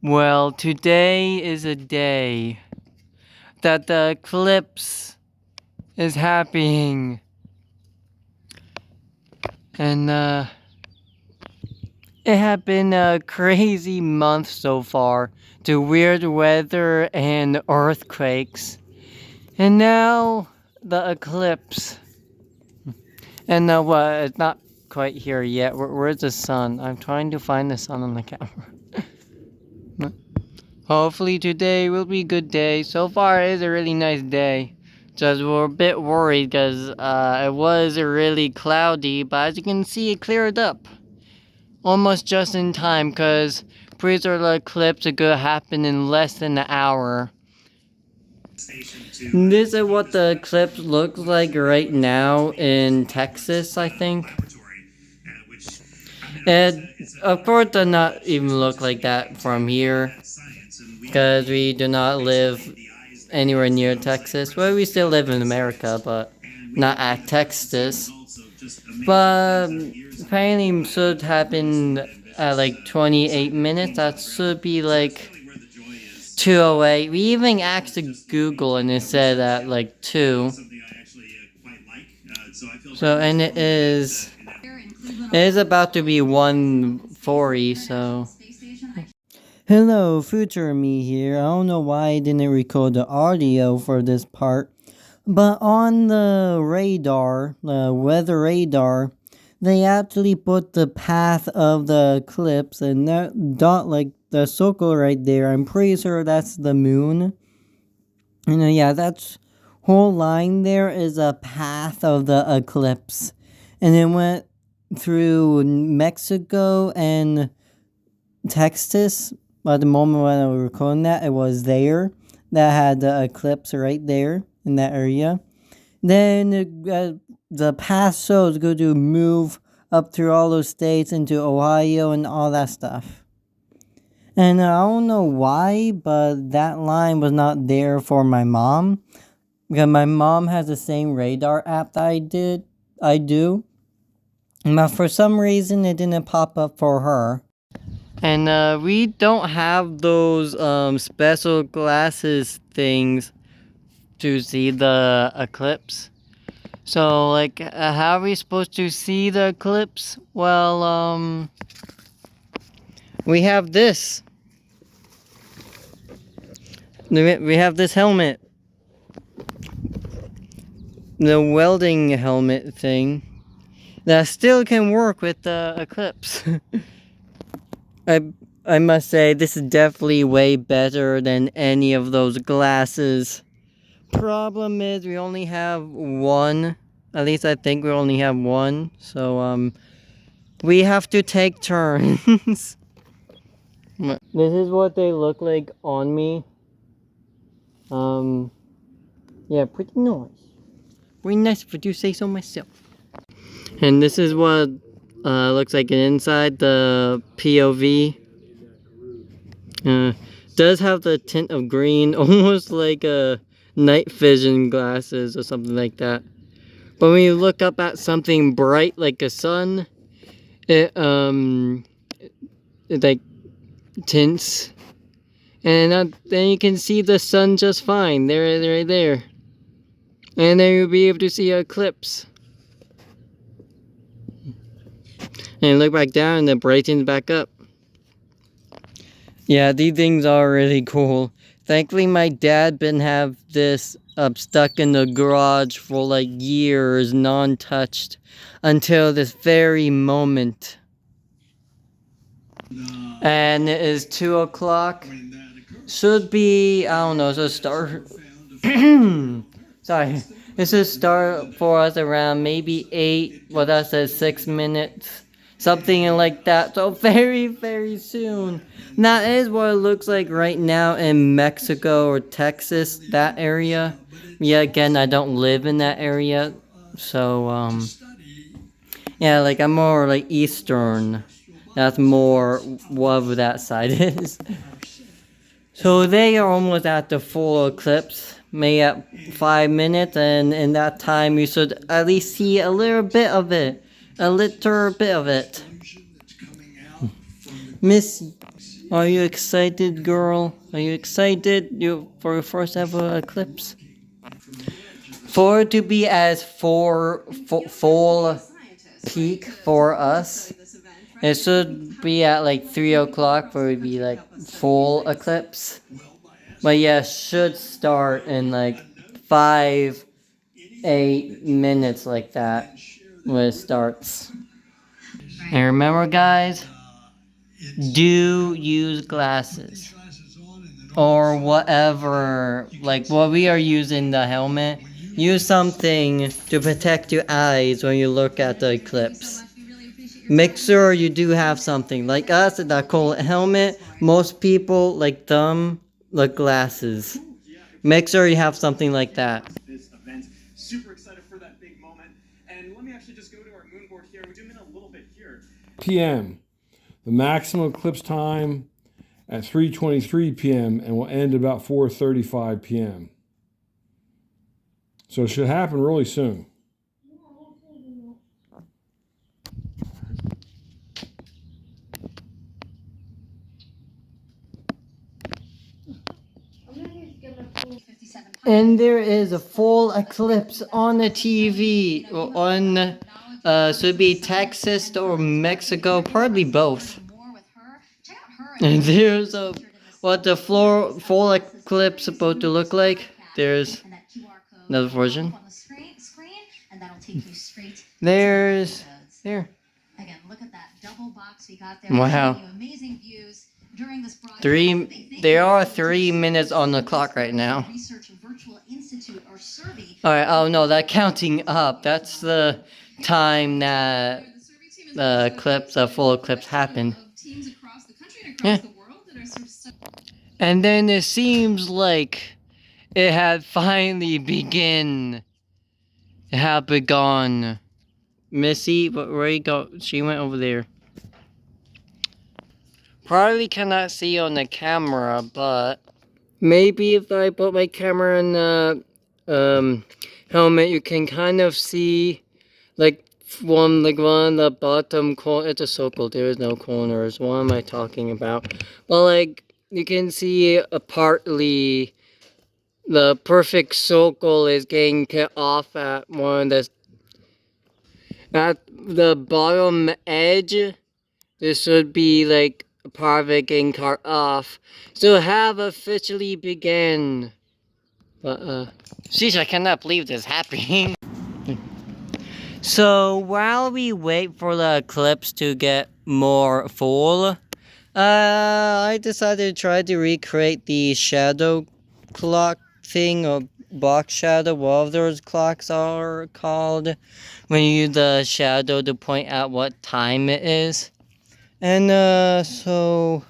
Well, today is a day that the eclipse is happening. And, it had been a crazy month so far. The weird weather and earthquakes. And now, the eclipse. And, it's not quite here yet. Where's the sun? I'm trying to find the sun on the camera. Hopefully today will be a good day. So far it is a really nice day. Just we're a bit worried because it was really cloudy, but as you can see it cleared up. Almost just in time because pretty sure the eclipse is going to happen in less than an hour. This is what the eclipse looks like right now in Texas, I think. It, of course, does not even look like that from here, because we do not live anywhere near Texas. Well, we still live in America, but not at Texas. But apparently should happen at like 28 minutes. That should be like 2:08. We even asked Google and it said at like 2. So, and it is about to be 1:40, so. Hello, future me here. I don't know why I didn't record the audio for this part, but on the radar, the weather radar, they actually put the path of the eclipse, and that dot, like the circle right there, I'm pretty sure that's the moon. And yeah, that whole line there is a path of the eclipse, and it went through Mexico and Texas. At the moment when I was recording that, it was there. That had the eclipse right there in that area. Then the past shows go to move up through all those states into Ohio and all that stuff. And I don't know why, but that line was not there for my mom. Because my mom has the same radar app that I do. But for some reason, it didn't pop up for her. And we don't have those special glasses things to see the eclipse. So like how are we supposed to see the eclipse? Well, we have this. We have this helmet. The welding helmet thing that still can work with the eclipse. I must say, this is definitely way better than any of those glasses. Problem is, we only have one. At least I think we only have one. So, we have to take turns. This is what they look like on me. Yeah, pretty nice. Pretty nice if I do say so myself. And this is what looks like inside the POV. Does have the tint of green, almost like a night vision glasses or something like that. But when you look up at something bright like a sun, it like tints, and then you can see the sun just fine. Right there, and then you'll be able to see an eclipse. And look back down, and it brightens back up. Yeah, these things are really cool. Thankfully, my dad been have this stuck in the garage for like years, non-touched, until this very moment. And it is 2 o'clock. Should be, I don't know, so start. Sorry. This should start for us around maybe 8, well, that says 6 minutes. Something like that. So very, very soon. That is what it looks like right now in Mexico or Texas, that area. Yeah, again, I don't live in that area. So, yeah, like I'm more like Eastern. That's more what that side is. So they are almost at the full eclipse. Maybe at 5 minutes, and in that time you should at least see a little bit of it. A little bit of it. Are you excited, girl? Are you excited for your first ever eclipse? For it to be as full peak for us, it should be at like 3 o'clock where it would be like full eclipse. But yeah, should start in like 5-8 minutes like that when it starts. And remember, guys, do use glasses or whatever, like what we are using the helmet. Use something to protect your eyes when you look at the eclipse. Make sure you do have something. Like us, that cool helmet, most people like them, like glasses. Make sure you have something like that. Super excited for that big moment. And let me actually just go to our moon board here. We zoom in a little bit here. PM. The maximum eclipse time at 3:23 p.m. and will end about 4:35 p.m. So it should happen really soon. And there is a full eclipse on the TV, on, should be Texas or Mexico, probably both. And there's what the full eclipse supposed to look like. There's another version. There's, there. Wow. There are 3 minutes on the clock right now. Alright, oh no, that counting up, that's the time that the full eclipse happened. Yeah. And then it seems like it had finally begun. It had begun. Missy, where you go? She went over there. Probably cannot see on the camera, but maybe if I put my camera in the helmet, you can kind of see like one of the bottom corner. It's a circle. There is no corners. What am I talking about? Well, like you can see partly the perfect circle is getting cut off at the bottom edge. This should be like a part of it getting cut off. So have officially begun. But sheesh, I cannot believe this happening. So while we wait for the eclipse to get more full, I decided to try to recreate the shadow clock thing, or box shadow, what those clocks are called, when you use the shadow to point out what time it is. And so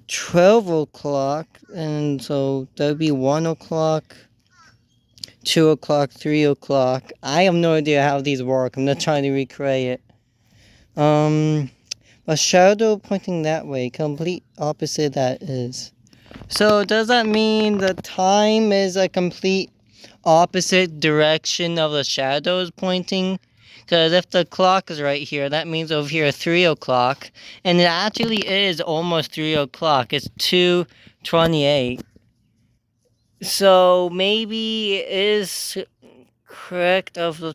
12 o'clock, and so that would be 1 o'clock, 2 o'clock, 3 o'clock. I have no idea how these work. I'm not trying to recreate it. A shadow pointing that way, complete opposite that is. So does that mean the time is a complete opposite direction of the shadows pointing? Because if the clock is right here, that means over here 3 o'clock. And it actually is almost 3 o'clock. It's 2:28. So maybe it is correct of the...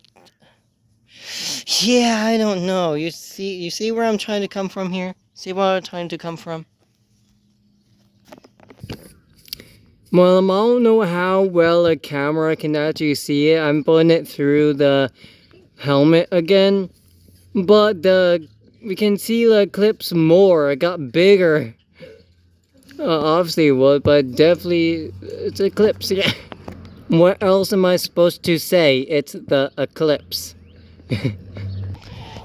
Yeah, I don't know. You see where I'm trying to come from here? See where I'm trying to come from? Well, I don't know how well a camera can actually see it. I'm putting it through the helmet again. But we can see the eclipse more. It got bigger. Obviously it would, but definitely it's eclipse, yeah. What else am I supposed to say? It's the eclipse.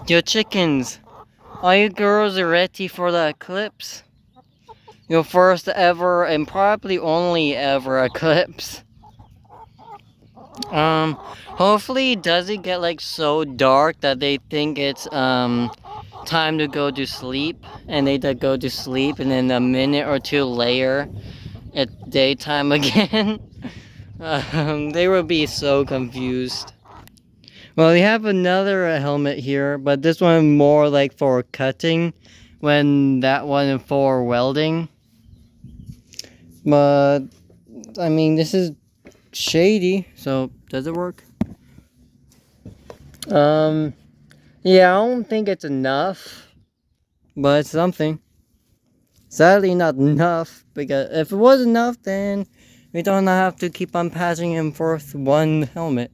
Yo, chickens, are you girls ready for the eclipse? Your first ever and probably only ever eclipse. Hopefully it doesn't get like so dark that they think it's time to go to sleep, and they go to sleep, and then a minute or two later it's daytime again. They will be so confused. Well, we have another helmet here, but this one more like for cutting, when that one for welding. But I mean, this is shady, so does it work? Yeah, I don't think it's enough, but it's something. Sadly, not enough, because if it was enough, then we don't have to keep on passing and forth one helmet.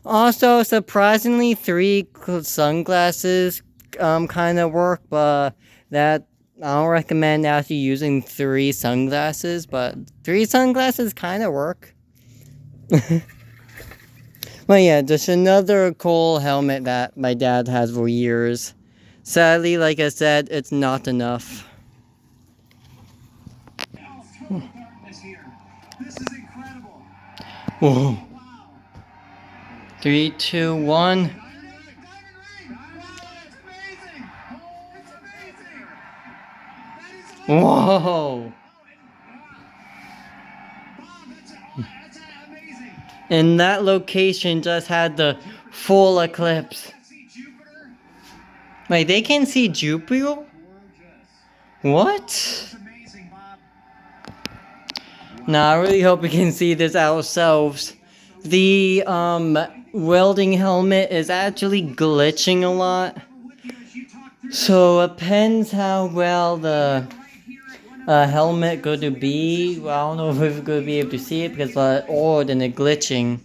Also, surprisingly, 3 sunglasses kind of work, but that I don't recommend actually using 3 sunglasses, but 3 sunglasses kind of work. But yeah, just another cool helmet that my dad has for years. Sadly, like I said, it's not enough. Whoa. 3, 2, 1. Whoa! And that location just had the full eclipse. Like, they can see Jupiter? What? Nah, I really hope we can see this ourselves. The welding helmet is actually glitching a lot. So it depends how well the helmet going to be. Well, I don't know if we're going to be able to see it because odd and it glitching.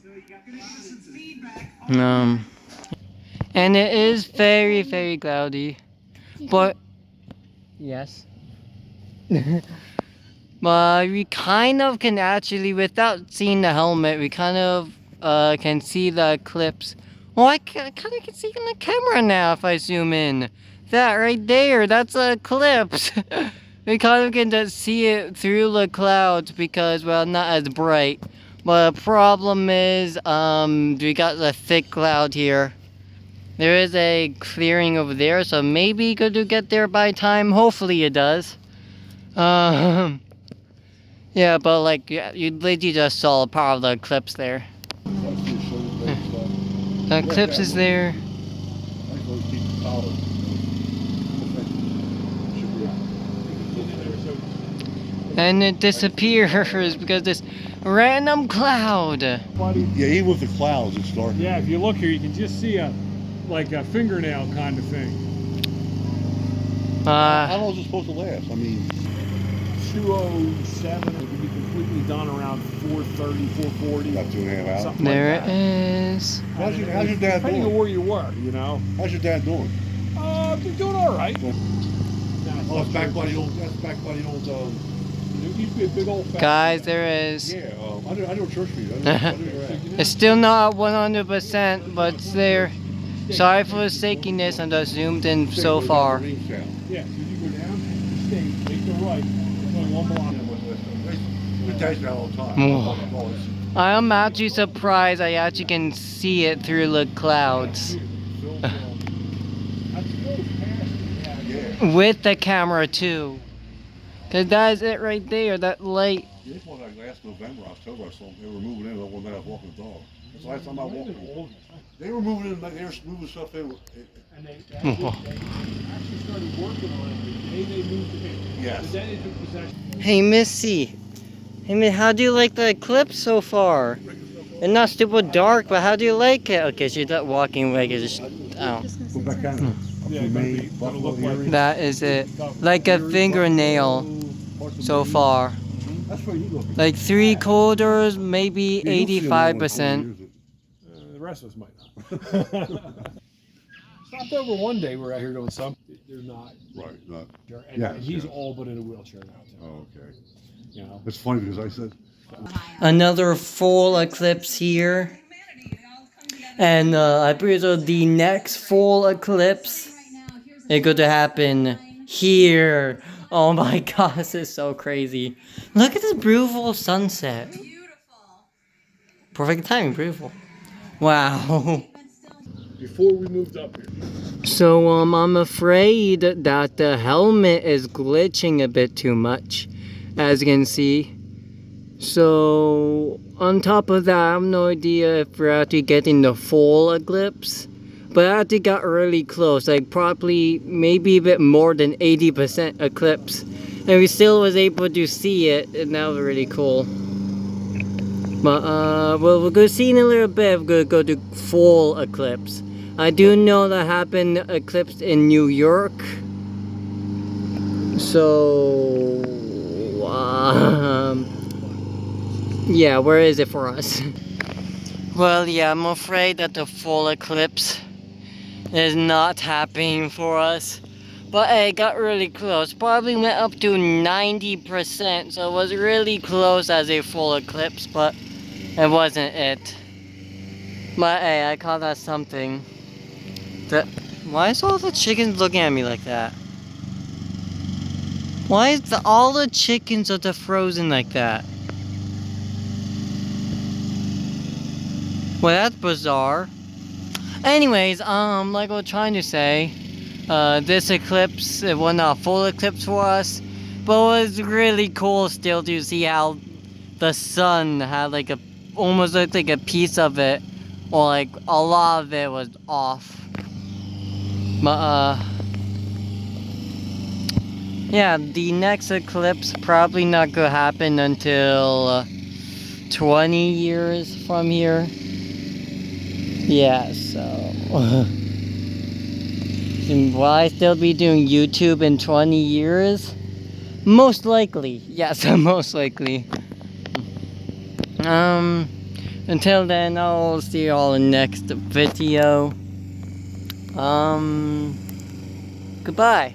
And it is very, very cloudy. But yes. But we kind of can actually, without seeing the helmet, we kind of can see the eclipse. Well, I kind of can see in the camera now if I zoom in. That right there, that's an eclipse. We kind of can just see it through the clouds because, well, not as bright. But the problem is, we got the thick cloud here. There is a clearing over there, so maybe good to get there by time. Hopefully it does. Yeah, but like, you literally just saw part of the eclipse there. The eclipse is there. And it disappears because this random cloud. Yeah, even with the clouds, it's dark. Yeah, if you look here, you can just see like a fingernail kind of thing. How long is it supposed to last? I mean, 2:07. It could be completely done around 4:30, 4:40. about 2.5 hours. Something There like that. it is. How's your dad Depending on doing? where you were, you know. How's your dad doing? You're doing all right. Oh, that's back by the old. There used to be a big old fat Guys, there is. Yeah, I know Church Street. I know you're at. It's still not 100%, but it's there. Sorry for the shakiness, I'm just zoomed in so far. Yeah, so you go down the state, take the right, it's only 1 block. We taste that all the time. Oh. I am actually surprised I actually can see it through the clouds. With the camera too. Cause that's it right there, that light. This was like last November, October or something. They were moving in one night I was walking the dog. That's the last time I walked in. They were moving in, they were moving stuff in. And they actually started working on it the day they moved in. Yes. The day they took possession. Hey Missy. Hey man, how do you like the eclipse so far? It's not stupid dark, but how do you like it? Okay, she's not walking away, just, oh. Go back on. Yeah, gonna look like That is it. Like a fingernail so far. That's where you look. Like 3/4, maybe 85%. The rest of us might not. Stopped over one day. We're out here doing something. They're not. Right. Not. And he's all but in a wheelchair now. Too. Oh, okay. You know. It's funny because I said. Another full eclipse here. And I believe the next full eclipse is going to happen here. Oh my god, this is so crazy. Look at this beautiful sunset. Perfect timing, beautiful. Wow. Before we moved up here. So I'm afraid that the helmet is glitching a bit too much, as you can see. So on top of that, I have no idea if we're actually getting the full eclipse. but it actually got really close, like probably maybe a bit more than 80% eclipse. And we still was able to see it, and that was really cool. But well, we'll go see in a little bit. We're gonna go to full eclipse. I do know that happened eclipse in New York. So yeah, where is it for us? Well, yeah, I'm afraid that the full eclipse is not happening for us. But hey, it got really close. Probably went up to 90%, so it was really close as a full eclipse, but it wasn't it. But hey, I call that something. Why is all the chickens looking at me like that? Why is all the chickens are frozen like that? Well, that's bizarre. Anyways, like I was trying to say, this eclipse, it was not a full eclipse for us, but it was really cool still to see how the sun had like almost looked like a piece of it, or like a lot of it was off. But yeah, the next eclipse probably not gonna happen until 20 years from here. Yeah, so will I still be doing YouTube in 20 years? Most likely, yes, most likely. Until then, I'll see you all in the next video. Goodbye.